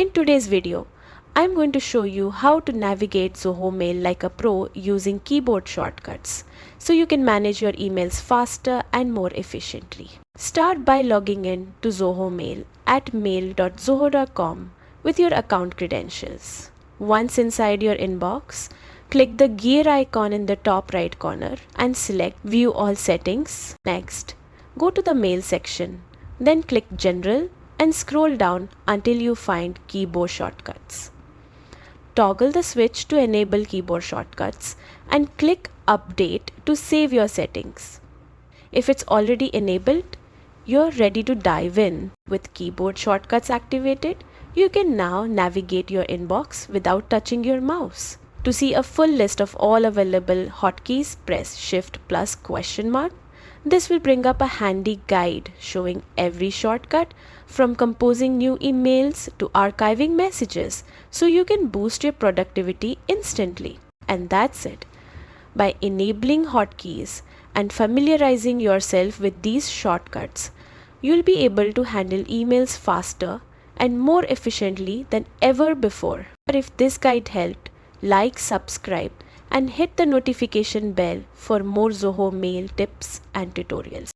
In today's video, I'm going to show you how to navigate Zoho Mail like a pro using keyboard shortcuts so you can manage your emails faster and more efficiently. Start by logging in to Zoho Mail at mail.zoho.com with your account credentials. Once inside your inbox, click the gear icon in the top right corner and select View All Settings. Next, go to the Mail section, then click General and scroll down until you find keyboard shortcuts. Toggle the switch to enable keyboard shortcuts and click Update to save your settings. If it's already enabled, you're ready to dive in. With keyboard shortcuts activated, you can now navigate your inbox without touching your mouse. To see a full list of all available hotkeys, press Shift plus question mark. This will bring up a handy guide showing every shortcut from composing new emails to archiving messages so you can boost your productivity instantly. And that's it. By enabling hotkeys and familiarizing yourself with these shortcuts, you'll be able to handle emails faster and more efficiently than ever before. But if this guide helped, like, subscribe, and hit the notification bell for more Zoho Mail tips and tutorials.